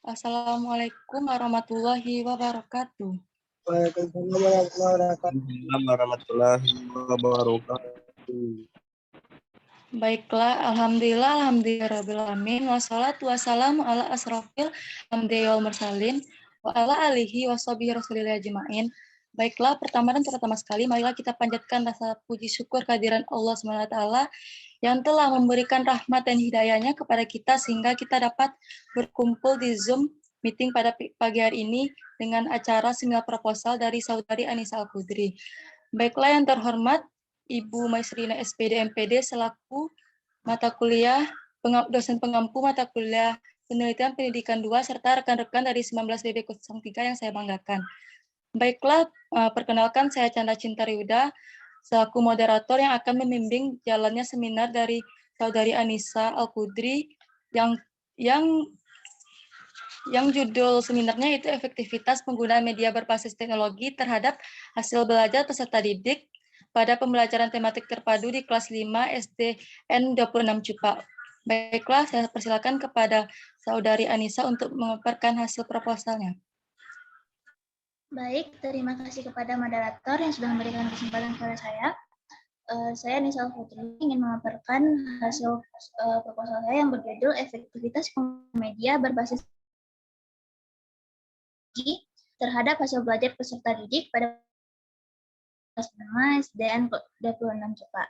Assalamualaikum warahmatullahi wabarakatuh. Waalaikumsalam warahmatullahi wabarakatuh. Assalamualaikum warahmatullahi wabarakatuh. Baiklah, alhamdulillahirabbil wassalatu wassalamu ala asrofil anbiya'i wal mursalin wa ala alihi washabihi rasulillah ajmain. Baiklah, pertama dan terutama sekali, marilah kita panjatkan rasa puji syukur kehadiran Allah SWT yang telah memberikan rahmat dan hidayahnya kepada kita sehingga kita dapat berkumpul di Zoom meeting pada pagi hari ini dengan acara single proposal dari Saudari Anissa Al-Kudri. Baiklah yang terhormat, Ibu Maisrina SPD MPD selaku mata kuliah dosen pengampu mata kuliah penelitian pendidikan 2 serta rekan-rekan dari 19BB03 yang saya banggakan. Baiklah, perkenalkan saya Chandra Cintariuda selaku moderator yang akan membimbing jalannya seminar dari Saudari Anissa Al-Kudri yang judul seminarnya itu efektivitas penggunaan media berbasis teknologi terhadap hasil belajar peserta didik pada pembelajaran tematik terpadu di kelas 5 SDN 26 Cupa. Baiklah, saya persilakan kepada Saudari Anissa untuk memaparkan hasil proposalnya. Baik, terima kasih kepada moderator yang sudah memberikan kesempatan kepada saya. Saya Anissa Al-Kudri ingin memaparkan hasil proposal saya yang berjudul efektivitas media berbasis terhadap hasil belajar peserta didik pada kelas 5 SDN 26 Cupa.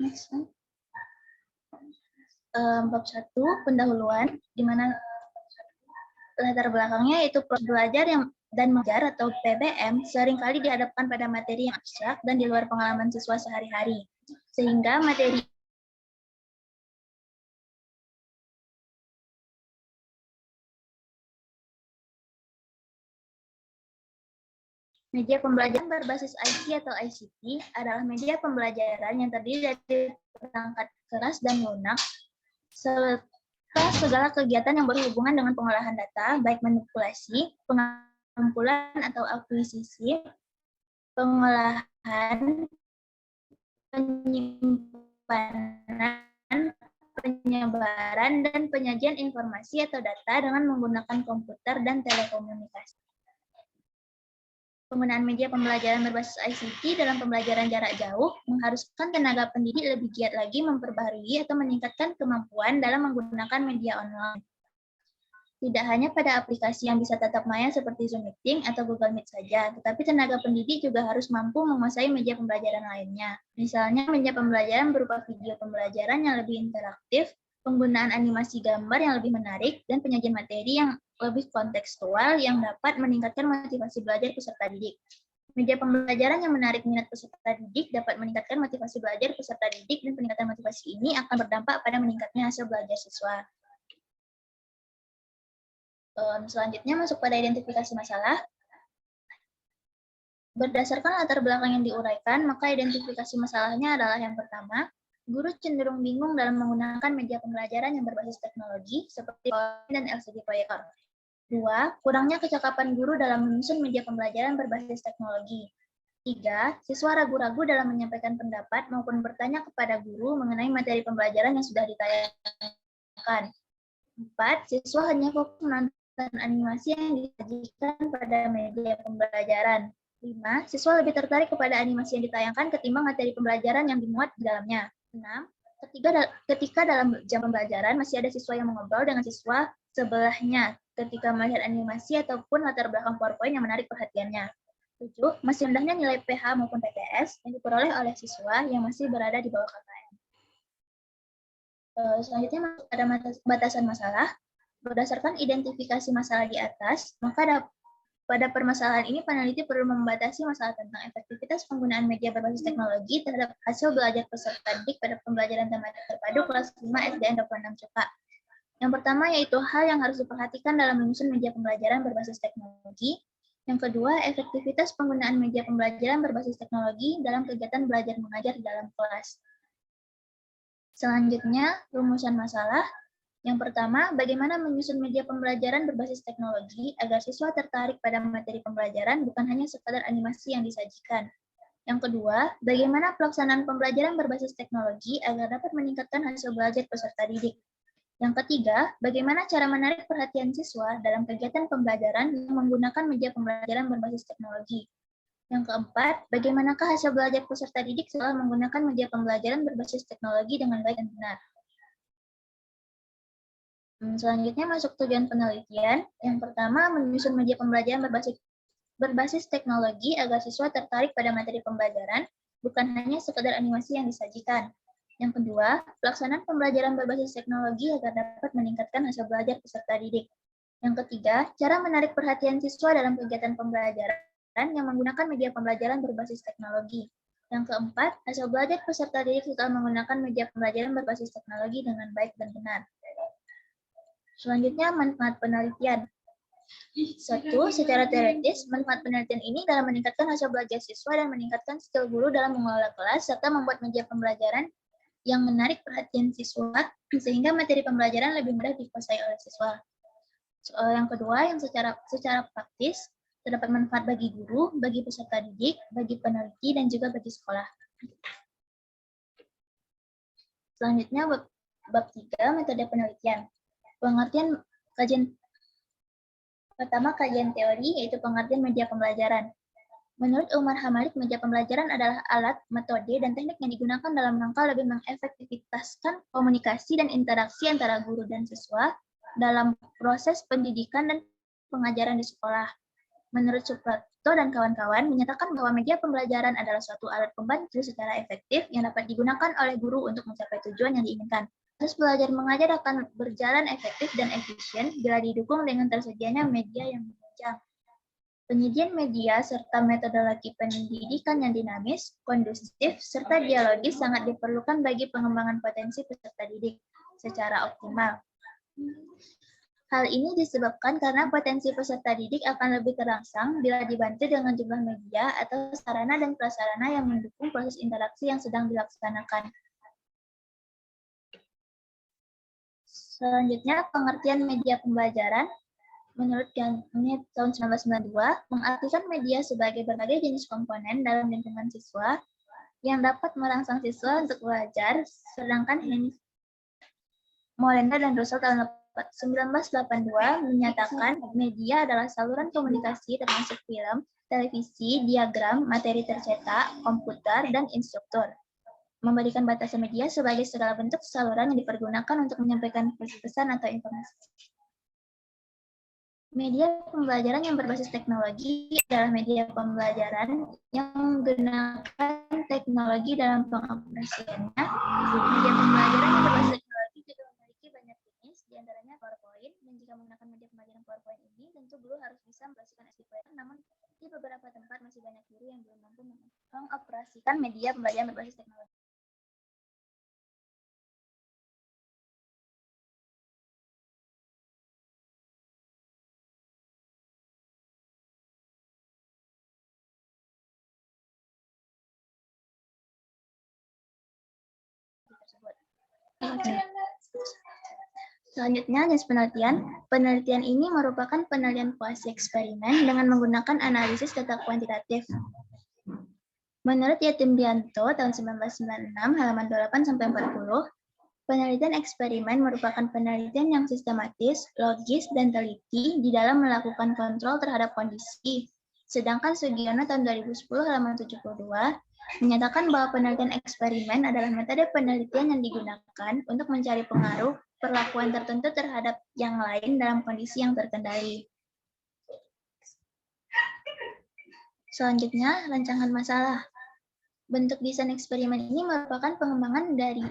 Next. Bab 1, pendahuluan, di mana latar belakangnya yaitu proses belajar dan mengajar atau PBM seringkali dihadapkan pada materi yang abstrak dan di luar pengalaman siswa sehari-hari. Sehingga materi media pembelajaran berbasis IT atau ICT adalah media pembelajaran yang terdiri dari perangkat keras dan lunak serta segala kegiatan yang berhubungan dengan pengolahan data, baik manipulasi, pengumpulan atau akuisisi, pengolahan, penyimpanan, penyebaran, dan penyajian informasi atau data dengan menggunakan komputer dan telekomunikasi. Penggunaan media pembelajaran berbasis ICT dalam pembelajaran jarak jauh mengharuskan tenaga pendidik lebih giat lagi memperbaharui atau meningkatkan kemampuan dalam menggunakan media online. Tidak hanya pada aplikasi yang bisa tatap maya seperti Zoom Meeting atau Google Meet saja, tetapi tenaga pendidik juga harus mampu menguasai media pembelajaran lainnya. Misalnya media pembelajaran berupa video pembelajaran yang lebih interaktif, penggunaan animasi gambar yang lebih menarik, dan penyajian materi yang lebih kontekstual yang dapat meningkatkan motivasi belajar peserta didik. Media pembelajaran yang menarik minat peserta didik dapat meningkatkan motivasi belajar peserta didik, dan peningkatan motivasi ini akan berdampak pada meningkatnya hasil belajar siswa. Selanjutnya masuk pada identifikasi masalah. Berdasarkan latar belakang yang diuraikan, maka identifikasi masalahnya adalah yang pertama, guru cenderung bingung dalam menggunakan media pembelajaran yang berbasis teknologi seperti PowerPoint dan LCD proyektor. 2. Kurangnya kecakapan guru dalam menyusun media pembelajaran berbasis teknologi. 3. Siswa ragu-ragu dalam menyampaikan pendapat maupun bertanya kepada guru mengenai materi pembelajaran yang sudah ditayangkan. 4. Siswa hanya fokus menonton animasi yang disajikan pada media pembelajaran. 5. Siswa lebih tertarik kepada animasi yang ditayangkan ketimbang materi pembelajaran yang dimuat di dalamnya. 6. Ketika dalam jam pembelajaran masih ada siswa yang mengobrol dengan siswa sebelahnya ketika melihat animasi ataupun latar belakang PowerPoint yang menarik perhatiannya. 7. Masih rendahnya nilai PH maupun PTS yang diperoleh oleh siswa yang masih berada di bawah KKM. Selanjutnya masuk pada batasan masalah. Berdasarkan identifikasi masalah di atas, maka pada permasalahan ini peneliti perlu membatasi masalah tentang efektivitas penggunaan media berbasis teknologi terhadap hasil belajar peserta didik pada pembelajaran tematik terpadu kelas 5 SDN 26 Cupa. Yang pertama yaitu hal yang harus diperhatikan dalam menyusun media pembelajaran berbasis teknologi. Yang kedua, efektivitas penggunaan media pembelajaran berbasis teknologi dalam kegiatan belajar mengajar di dalam kelas. Selanjutnya, rumusan masalah. Yang pertama, bagaimana menyusun media pembelajaran berbasis teknologi agar siswa tertarik pada materi pembelajaran bukan hanya sekadar animasi yang disajikan. Yang kedua, bagaimana pelaksanaan pembelajaran berbasis teknologi agar dapat meningkatkan hasil belajar peserta didik. Yang ketiga, bagaimana cara menarik perhatian siswa dalam kegiatan pembelajaran yang menggunakan media pembelajaran berbasis teknologi. Yang keempat, bagaimanakah hasil belajar peserta didik setelah menggunakan media pembelajaran berbasis teknologi dengan baik dan benar. Selanjutnya masuk tujuan penelitian. Yang pertama, menyusun media pembelajaran berbasis teknologi agar siswa tertarik pada materi pembelajaran, bukan hanya sekedar animasi yang disajikan. Yang kedua, pelaksanaan pembelajaran berbasis teknologi agar dapat meningkatkan hasil belajar peserta didik. Yang ketiga, cara menarik perhatian siswa dalam kegiatan pembelajaran yang menggunakan media pembelajaran berbasis teknologi. Yang keempat, hasil belajar peserta didik setelah menggunakan media pembelajaran berbasis teknologi dengan baik dan benar. Selanjutnya, manfaat penelitian. 1. Secara teoritis, manfaat penelitian ini dalam meningkatkan hasil belajar siswa dan meningkatkan skill guru dalam mengelola kelas, serta membuat media pembelajaran yang menarik perhatian siswa, sehingga materi pembelajaran lebih mudah dikuasai oleh siswa. Soal yang kedua, yang secara praktis, terdapat manfaat bagi guru, bagi peserta didik, bagi peneliti, dan juga bagi sekolah. Selanjutnya, bab 3, metode penelitian. Pengertian kajian pertama, kajian teori, yaitu pengertian media pembelajaran. Menurut Umar Hamalik, media pembelajaran adalah alat, metode, dan teknik yang digunakan dalam rangka lebih mengefektivitaskan komunikasi dan interaksi antara guru dan siswa dalam proses pendidikan dan pengajaran di sekolah. Menurut Suprapto dan kawan-kawan, menyatakan bahwa media pembelajaran adalah suatu alat pembantu secara efektif yang dapat digunakan oleh guru untuk mencapai tujuan yang diinginkan. Proses belajar mengajar akan berjalan efektif dan efisien bila didukung dengan tersedianya media yang menunjang. Penyediaan media serta metodologi pendidikan yang dinamis, kondusif, serta dialogis sangat diperlukan bagi pengembangan potensi peserta didik secara optimal. Hal ini disebabkan karena potensi peserta didik akan lebih terangsang bila dibantu dengan jumlah media atau sarana dan prasarana yang mendukung proses interaksi yang sedang dilaksanakan. Selanjutnya, pengertian media pembelajaran. Menurut Ganit tahun 1992, mengartikan media sebagai berbagai jenis komponen dalam lingkungan siswa yang dapat merangsang siswa untuk belajar, sedangkan Henry Mollender dan Russell tahun 1982 menyatakan media adalah saluran komunikasi termasuk film, televisi, diagram, materi tercetak, komputer, dan instruktur. Memberikan batasan media sebagai segala bentuk saluran yang dipergunakan untuk menyampaikan pesan atau informasi. Media pembelajaran yang berbasis teknologi adalah media pembelajaran yang menggunakan teknologi dalam pengoperasiannya. Media pembelajaran yang berbasis teknologi juga memiliki banyak jenis, diantaranya PowerPoint. Dan jika menggunakan media pembelajaran PowerPoint ini, tentu guru harus bisa mengoperasikan SDPR. Namun, di beberapa tempat masih banyak guru yang belum mampu mengoperasikan media pembelajaran berbasis teknologi. Selanjutnya, jenis penelitian. Penelitian ini merupakan penelitian kuasi eksperimen dengan menggunakan analisis data kuantitatif. Menurut Yatimbianto tahun 1996, halaman 28-40, penelitian eksperimen merupakan penelitian yang sistematis, logis, dan teliti di dalam melakukan kontrol terhadap kondisi. Sedangkan Sugiono tahun 2010, halaman 72, menyatakan bahwa penelitian eksperimen adalah metode penelitian yang digunakan untuk mencari pengaruh perlakuan tertentu terhadap yang lain dalam kondisi yang terkendali. Selanjutnya, rancangan masalah. Bentuk desain eksperimen ini merupakan pengembangan dari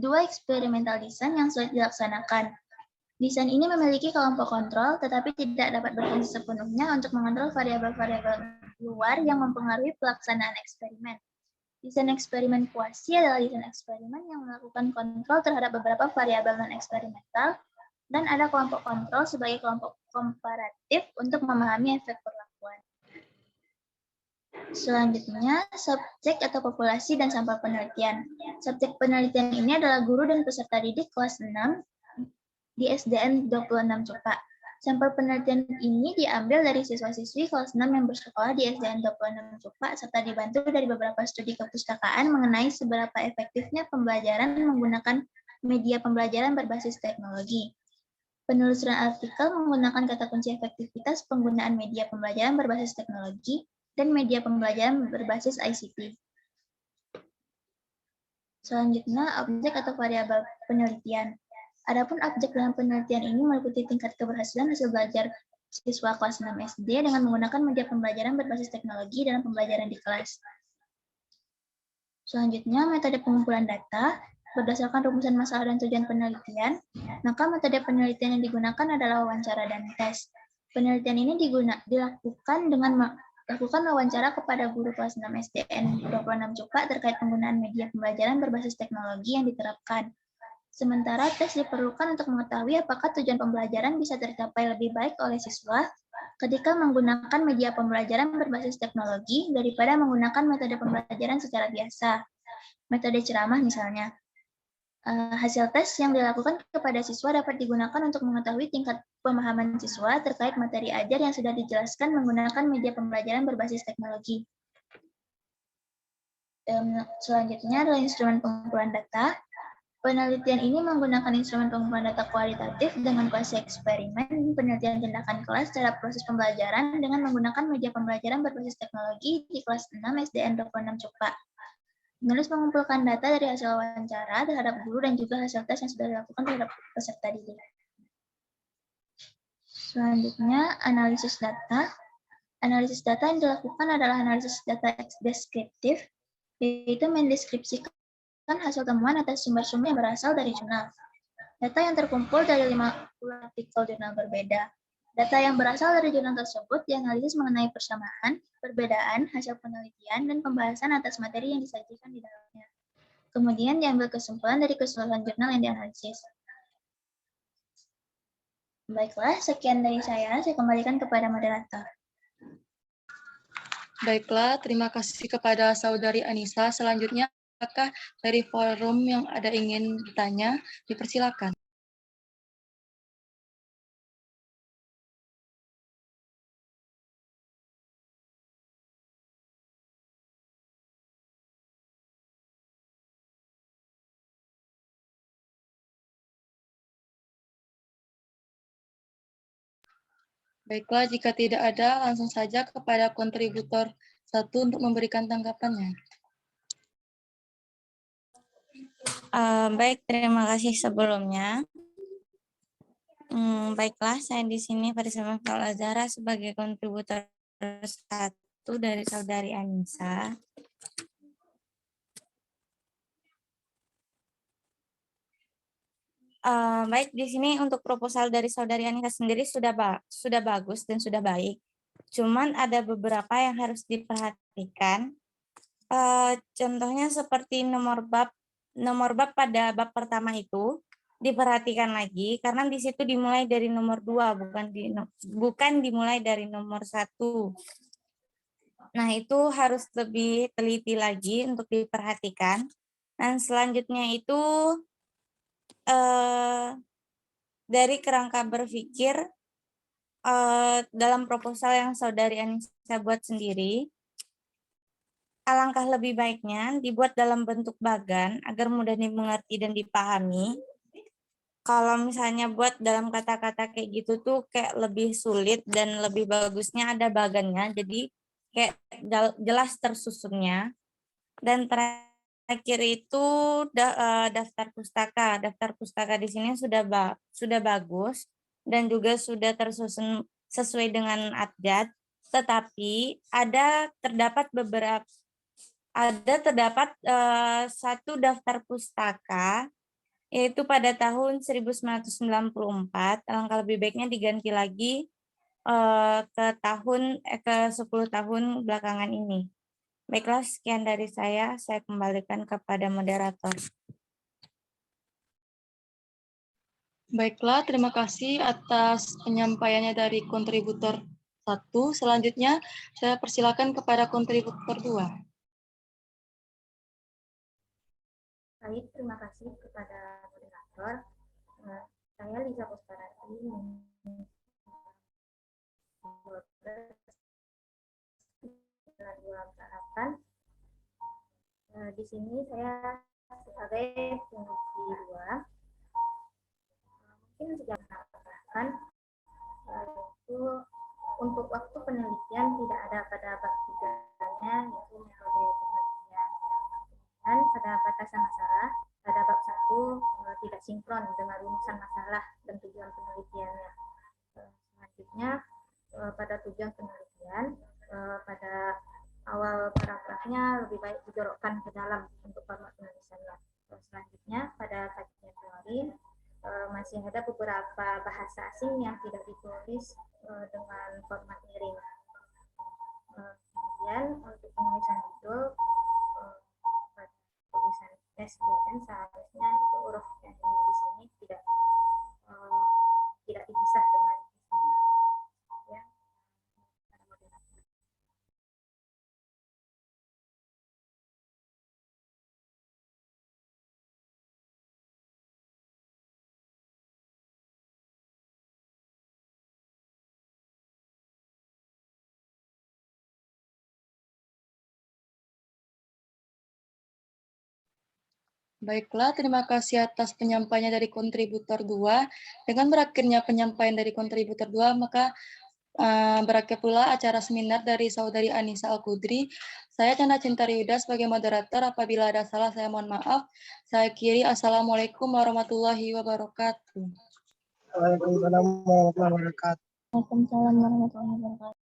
dua eksperimental desain yang sulit dilaksanakan. Desain ini memiliki kelompok kontrol, tetapi tidak dapat berfungsi sepenuhnya untuk mengontrol variabel-variabel luar yang mempengaruhi pelaksanaan eksperimen. Desain eksperimen kuasi adalah desain eksperimen yang melakukan kontrol terhadap beberapa variabel non-eksperimental, dan ada kelompok kontrol sebagai kelompok komparatif untuk memahami efek perlakuan. Selanjutnya, subjek atau populasi dan sampel penelitian. Subjek penelitian ini adalah guru dan peserta didik kelas 6 di SDN 26 Cupa. Sampel penelitian ini diambil dari siswa-siswi kelas 6 yang bersekolah di SDN 26 Cupa, serta dibantu dari beberapa studi kepustakaan mengenai seberapa efektifnya pembelajaran menggunakan media pembelajaran berbasis teknologi. Penelusuran artikel menggunakan kata kunci efektivitas penggunaan media pembelajaran berbasis teknologi dan media pembelajaran berbasis ICT. Selanjutnya, objek atau variabel penelitian. Adapun objek dalam penelitian ini meliputi tingkat keberhasilan hasil belajar siswa kelas 6 SD dengan menggunakan media pembelajaran berbasis teknologi dalam pembelajaran di kelas. Selanjutnya, metode pengumpulan data. Berdasarkan rumusan masalah dan tujuan penelitian, maka metode penelitian yang digunakan adalah wawancara dan tes. Penelitian ini dilakukan dengan lakukan wawancara kepada guru kelas 6 SDN 26 Cupa terkait penggunaan media pembelajaran berbasis teknologi yang diterapkan. Sementara tes diperlukan untuk mengetahui apakah tujuan pembelajaran bisa tercapai lebih baik oleh siswa ketika menggunakan media pembelajaran berbasis teknologi daripada menggunakan metode pembelajaran secara biasa. Metode ceramah misalnya. Hasil tes yang dilakukan kepada siswa dapat digunakan untuk mengetahui tingkat pemahaman siswa terkait materi ajar yang sudah dijelaskan menggunakan media pembelajaran berbasis teknologi. Selanjutnya adalah instrumen pengumpulan data. Penelitian ini menggunakan instrumen pengumpulan data kualitatif dengan kuasi eksperimen, penelitian tindakan kelas secara proses pembelajaran dengan menggunakan media pembelajaran berbasis teknologi di kelas 6 SDN 26 Cupa. Penulis mengumpulkan data dari hasil wawancara terhadap guru dan juga hasil tes yang sudah dilakukan terhadap peserta didik. Selanjutnya, analisis data. Analisis data yang dilakukan adalah analisis data deskriptif, yaitu mendeskripsikan hasil temuan atas sumber-sumber yang berasal dari jurnal. Data yang terkumpul dari 50 artikel jurnal berbeda. Data yang berasal dari jurnal tersebut dianalisis mengenai persamaan, perbedaan, hasil penelitian, dan pembahasan atas materi yang disajikan di dalamnya. Kemudian diambil kesimpulan dari keseluruhan jurnal yang dianalisis. Baiklah, sekian dari saya kembalikan kepada moderator. Baiklah, terima kasih kepada Saudari Anissa. Selanjutnya, apakah dari forum yang ada ingin bertanya? Dipersilakan. Baiklah, jika tidak ada, langsung saja kepada kontributor 1 untuk memberikan tanggapannya. Baik, terima kasih sebelumnya. Baiklah, saya di sini Farisma Azhara sebagai kontributor 1 dari Saudari Anissa. Baik, di sini untuk proposal dari Saudari Anissa sendiri sudah bagus dan sudah baik. Cuman ada beberapa yang harus diperhatikan. Contohnya seperti nomor bab pada bab pertama itu diperhatikan lagi karena di situ dimulai dari nomor 2 bukan dimulai dari nomor 1. Nah, itu harus lebih teliti lagi untuk diperhatikan. Dan selanjutnya itu dari kerangka berpikir dalam proposal yang Saudari Anissa buat sendiri, alangkah lebih baiknya dibuat dalam bentuk bagan agar mudah dimengerti dan dipahami. Kalau misalnya buat dalam kata-kata kayak gitu tuh kayak lebih sulit dan lebih bagusnya ada bagannya, jadi kayak jelas tersusunnya. Dan terakhir itu daftar pustaka. Daftar pustaka di sini sudah bagus dan juga sudah tersusun sesuai dengan abjad, tetapi terdapat satu daftar pustaka yaitu pada tahun 1994. Alangkah lebih baiknya diganti lagi ke 10 tahun belakangan ini. Baiklah, sekian dari saya kembalikan kepada moderator. Baiklah, terima kasih atas penyampaiannya dari kontributor 1. Selanjutnya, saya persilakan kepada kontributor 2. Baik, terima kasih kepada moderator. Saya Lisa Kustarati dengan dilaksanakan. Di sini saya sebagai peneliti 2, mungkin sudah mengatakan itu untuk waktu penelitian tidak ada pada bab 3-nya, yaitu metode penelitian. Dan pada batasan masalah, pada bab 1 tidak sinkron dengan rumusan masalah dan tujuan penelitiannya. Selanjutnya pada tujuan penelitian, pada awal paragrafnya lebih baik dijorokkan ke dalam untuk format penulisannya. Selanjutnya pada kajian teori masih ada beberapa bahasa asing yang tidak ditulis dengan format miring. Kemudian untuk penulisan judul pada tulisan SBN seharusnya itu huruf yang di sini tidak dipisah dengan isinya. Ya. Baiklah, terima kasih atas penyampaiannya dari kontributor 2. Dengan berakhirnya penyampaian dari kontributor 2, maka berakhir pula acara seminar dari Saudari Anissa Al-Kudri. Saya Chandra Cintari Yuda sebagai moderator. Apabila ada salah, saya mohon maaf. Saya akhiri. Assalamualaikum warahmatullahi wabarakatuh. Waalaikumsalam warahmatullahi wabarakatuh. Waalaikumsalam warahmatullahi wabarakatuh.